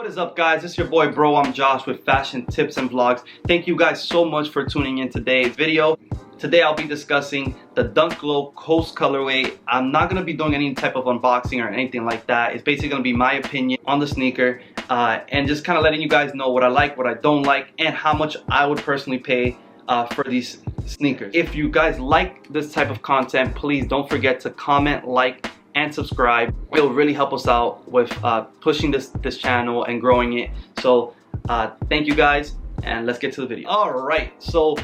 What is up, guys? It's your boy Bro. I'm Josh with Fashion Tips and Vlogs. Thank you guys so much for tuning in today's video. Today I'll be discussing the Dunk Low Coast colorway. I'm not going to be doing any type of unboxing or anything like that. It's basically going to be my opinion on the sneaker and just kind of letting you guys know what I like, what I don't like, and how much I would personally pay for these sneakers. If you guys like this type of content, please don't forget to comment, like, and subscribe. It will really help us out with pushing this channel and growing it. So thank you guys, and let's get to the video. All right, so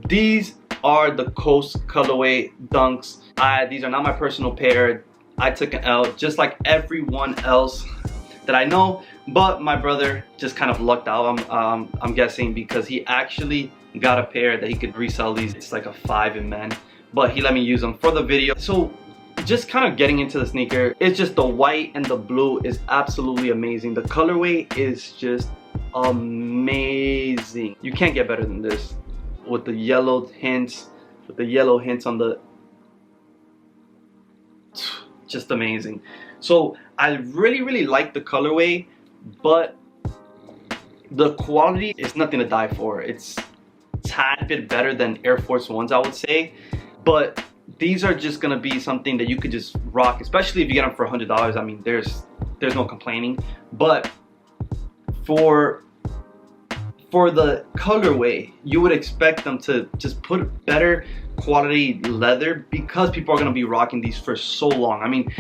these are the Coast colorway dunks. These are not my personal pair. I took an L just like everyone else that I know, but my brother just kind of lucked out, I'm guessing, because he actually got a pair that he could resell these. It's like a 5 in men, but he let me use them for the video. So just kind of getting into the sneaker, it's just the white and the blue is absolutely amazing. The colorway is just amazing. You can't get better than this, with the yellow hints, on the, just amazing. So I really like the colorway, but the quality is nothing to die for. It's a tad bit better than Air Force Ones, I would say, but these are just gonna be something that you could just rock, especially if you get them for $100. I mean, there's no complaining. But for the colorway, you would expect them to just put better quality leather, because people are gonna be rocking these for so long. I mean,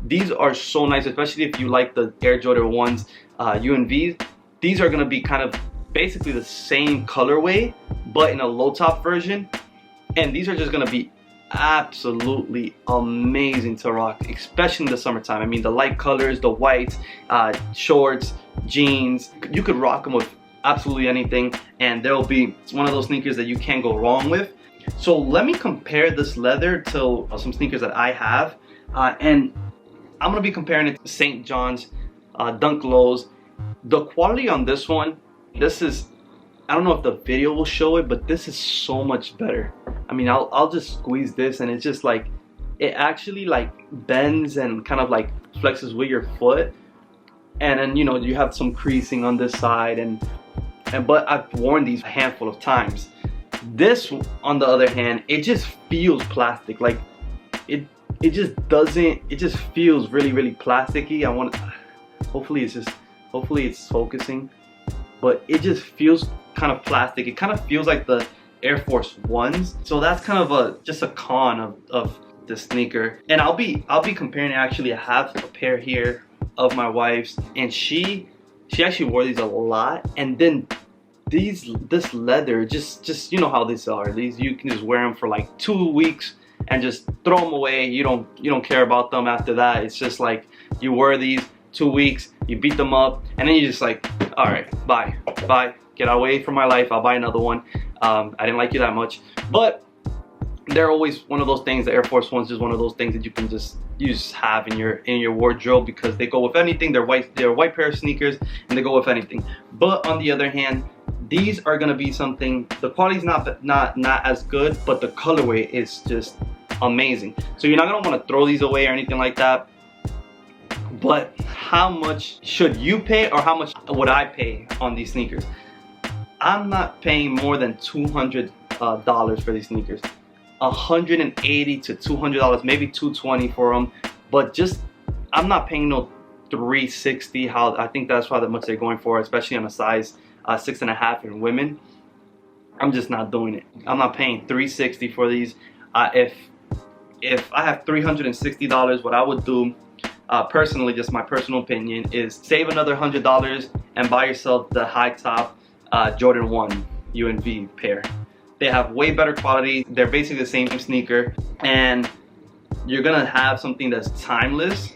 these are so nice, especially if you like the Air Jordan 1s, UNVs. These are gonna be kind of basically the same colorway, but in a low top version. And these are just gonna be absolutely amazing to rock, especially in the summertime. I mean, the light colors, the whites, shorts, jeans, you could rock them with absolutely anything, and they'll be one of those sneakers that you can't go wrong with. So let me compare this leather to some sneakers that I have, and I'm gonna be comparing it to St. John's Dunk Lows. The quality on this one, this is, I don't know if the video will show it, but this is so much better. I mean, I'll just squeeze this, and it's just like, it actually like bends and kind of like flexes with your foot. And then, you know, you have some creasing on this side, but I've worn these a handful of times. This, on the other hand, it just feels plastic. Like it just doesn't, it just feels really plasticky. Hopefully it's focusing, but it just feels kind of plastic. It kind of feels like the Air Force Ones. So that's kind of just a con of the sneaker. And I'll be comparing it. Actually, I have a pair here of my wife's, and she actually wore these a lot. And then this leather, just you know how these are. These, you can just wear them for like 2 weeks and just throw them away. You don't care about them after that. It's just like, you wear these 2 weeks, you beat them up, and then you just like, all right, bye, get away from my life. I'll buy another one. I didn't like you that much. But they're always one of those things. The Air Force One's just one of those things that you can just have in your wardrobe, because they go with anything. They're a white pair of sneakers, and they go with anything. But on the other hand, these are gonna be something, the quality's not as good, but the colorway is just amazing. So you're not gonna want to throw these away or anything like that. But how much should you pay, or how much would I pay on these sneakers? I'm not paying more than $200 for these sneakers. $180 to $200, maybe $220 for them. But just, I'm not paying no $360. How I think that's how much they're going for, especially on a size 6.5 in women. I'm just not doing it. I'm not paying $360 for these. If I have $360, what I would do, personally, just my personal opinion, is save another $100 and buy yourself the high top Jordan 1 UNV pair. They have way better quality. They're basically the same sneaker, and you're gonna have something that's timeless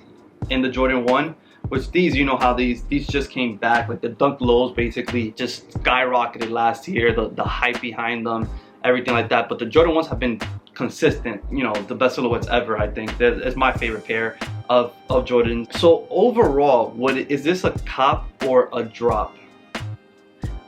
in the Jordan 1. Which these, you know how these just came back. Like the Dunk Lows basically just skyrocketed last year. The hype behind them, everything like that. But the Jordan 1s have been consistent, you know, the best silhouettes ever. I think it's my favorite pair of Jordans. So overall, is this a cop or a drop?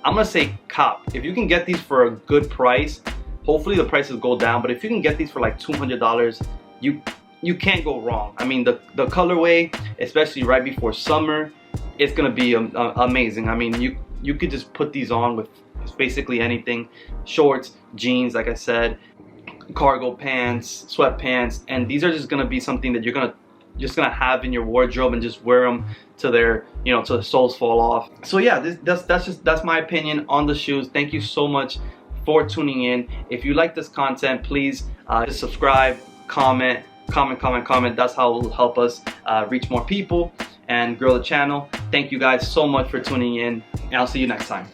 I'm gonna say cop. If you can get these for a good price, hopefully the prices go down, but if you can get these for like $200, you can't go wrong. I mean, the colorway, especially right before summer, it's gonna be amazing. I mean, you could just put these on with basically anything: shorts, jeans, like I said, cargo pants, sweatpants, and these are just gonna be something that you're gonna have in your wardrobe and just wear them to their, you know, till the soles fall off. So yeah, that's my opinion on the shoes. Thank you so much for tuning in. If you like this content, please just subscribe, comment. That's how it will help us reach more people and grow the channel. Thank you guys so much for tuning in, and I'll see you next time.